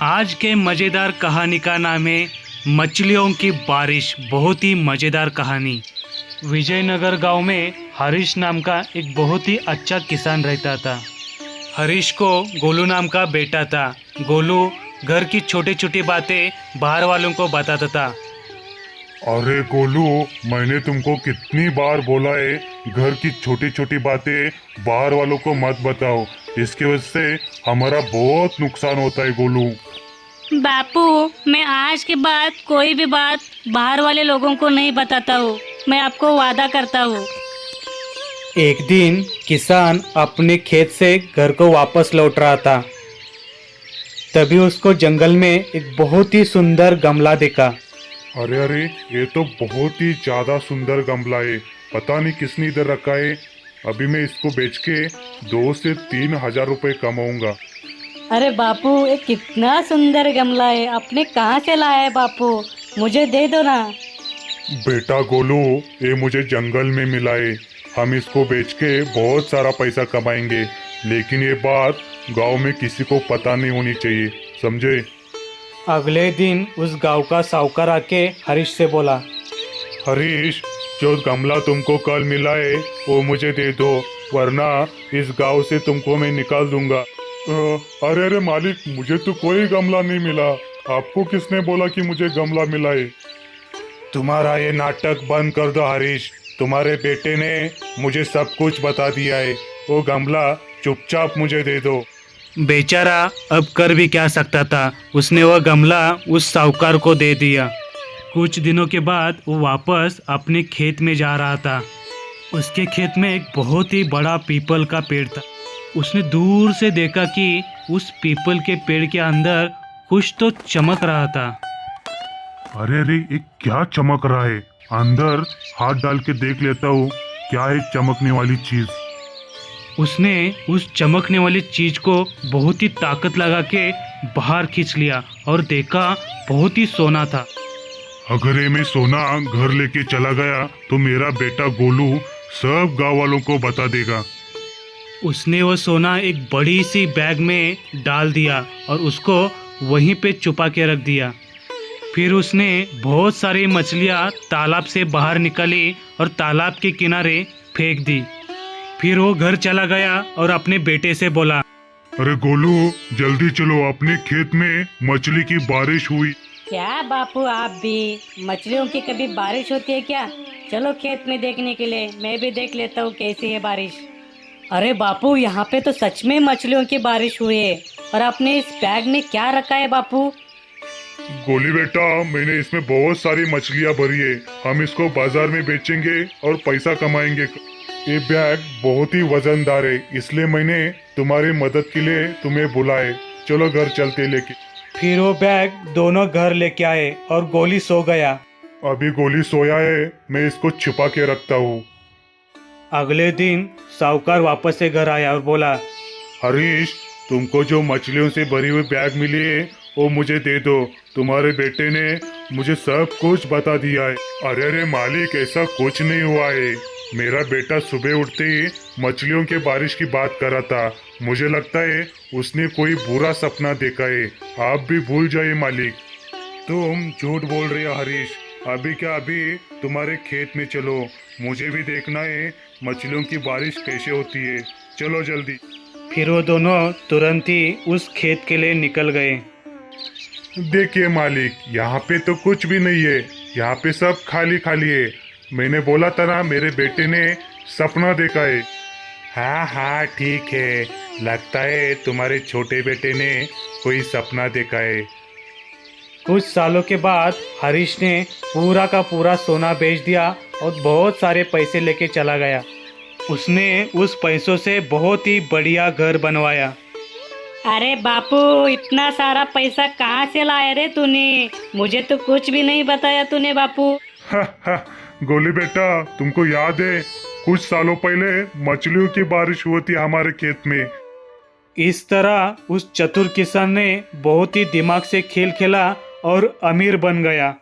आज के मज़ेदार कहानी का नाम है मछलियों की बारिश। बहुत ही मज़ेदार कहानी। विजयनगर गांव में हरीश नाम का एक बहुत ही अच्छा किसान रहता था। हरीश को गोलू नाम का बेटा था। गोलू घर की छोटी छोटी बातें बाहर वालों को बताता था। अरे गोलू, मैंने तुमको कितनी बार बोला है घर की छोटी छोटी बातें बाहर वालों को मत बताओ। इसकी वजह से हमारा बहुत नुकसान होता है गोलू। बापू, मैं आज के बाद कोई भी बात बाहर वाले लोगों को नहीं बताता हूँ। मैं आपको वादा करता हूँ। एक दिन किसान अपने खेत से घर को वापस लौट रहा था। तभी उसको जंगल में एक बहुत ही सुंदर गमला देखा। अरे अरे, ये तो बहुत ही ज्यादा सुंदर गमला है। पता नहीं किसने इधर रखा है। अभी मैं इसको बेच के 2 से 3 हजार रुपए कमाऊंगा। अरे बापू, ये कितना सुंदर गमला है। आपने कहाँ से लाया है बापू? मुझे दे दो ना। बेटा गोलू, ये मुझे जंगल में मिला है। हम इसको बेच के बहुत सारा पैसा कमाएंगे, लेकिन ये बात गांव में किसी को पता नहीं होनी चाहिए, समझे? अगले दिन उस गांव का साहूकार आके हरीश से बोला, हरीश, जो गमला तुमको कल मिला है वो मुझे दे दो, वरना इस गांव से तुमको मैं निकाल दूंगा। अरे अरे मालिक, मुझे तो कोई गमला नहीं मिला। आपको किसने बोला कि मुझे गमला मिला है? तुम्हारा ये नाटक बंद कर दो हरीश। तुम्हारे बेटे ने मुझे सब कुछ बता दिया है। वो गमला चुपचाप मुझे दे दो। बेचारा अब कर भी क्या सकता था। उसने वह गमला उस साहूकार को दे दिया। कुछ दिनों के बाद वो वापस अपने खेत में जा रहा था। उसके खेत में एक बहुत ही बड़ा पीपल का पेड़ था। उसने दूर से देखा कि उस पीपल के पेड़ के अंदर कुछ तो चमक रहा था। अरे अरे, ये क्या चमक रहा है? अंदर हाथ डाल के देख लेता हूँ, क्या है चमकने वाली चीज। उसने उस चमकने वाली चीज को बहुत ही ताकत लगा के बाहर खींच लिया और देखा बहुत ही सोना था। अगर ये मैं सोना घर लेके चला गया तो मेरा बेटा गोलू सब गांव वालों को बता देगा। उसने वो सोना एक बड़ी सी बैग में डाल दिया और उसको वहीं पे छुपा के रख दिया। फिर उसने बहुत सारी मछलियाँ तालाब से बाहर निकाली और तालाब के किनारे फेंक दी। फिर वो घर चला गया और अपने बेटे से बोला, अरे गोलू, जल्दी चलो, अपने खेत में मछली की बारिश हुई। क्या बापू, आप भी मछलियों की कभी बारिश होती है क्या? चलो खेत में देखने के लिए, मैं भी देख लेता हूँ कैसी है बारिश। अरे बापू, यहाँ पे तो सच में मछलियों की बारिश हुई है। और आपने इस बैग में क्या रखा है बापू? गोली बेटा, मैंने इसमें बहुत सारी मछलियाँ भरी है। हम इसको बाजार में बेचेंगे और पैसा कमाएंगे। ये बैग बहुत ही वजनदार है, इसलिए मैंने तुम्हारी मदद के लिए तुम्हें बुलाए। चलो घर चलते लेके। फिर वो बैग दोनों घर लेके आए और गोली सो गया। अभी गोली सोया है, मैं इसको छिपा के रखता हूँ। अगले दिन साहूकार वापस से घर आया और बोला, हरीश, तुमको जो मछलियों से भरी हुई बैग मिली है वो मुझे दे दो। तुम्हारे बेटे ने मुझे सब कुछ बता दिया है। अरे अरे मालिक, ऐसा कुछ नहीं हुआ है। मेरा बेटा सुबह उठते ही मछलियों के बारिश की बात कर रहा था। मुझे लगता है उसने कोई बुरा सपना देखा है। आप भी भूल जाइए मालिक। तुम झूठ बोल रहे हो हरीश। अभी क्या अभी तुम्हारे खेत में चलो, मुझे भी देखना है मछलियों की बारिश कैसे होती है। चलो जल्दी। फिर वो दोनों तुरंत ही उस खेत के लिए निकल गए। देखिए मालिक, यहाँ पे तो कुछ भी नहीं है। यहाँ पे सब खाली खाली है। मैंने बोला था ना, मेरे बेटे ने सपना देखा है। हाँ हाँ ठीक है, लगता है तुम्हारे छोटे बेटे ने कोई सपना देखा है। कुछ सालों के बाद हरीश ने पूरा का पूरा सोना बेच दिया और बहुत सारे पैसे लेके चला गया। उसने उस पैसों से बहुत ही बढ़िया घर बनवाया। अरे बापू, इतना सारा पैसा कहाँ से लाया रे तूने? मुझे तो कुछ भी नहीं बताया तूने बापू। गोली बेटा, तुमको याद है कुछ सालों पहले मछलियों की बारिश हुई थी हमारे खेत में। इस तरह उस चतुर किसान ने बहुत ही दिमाग से खेल खेला और अमीर बन गया।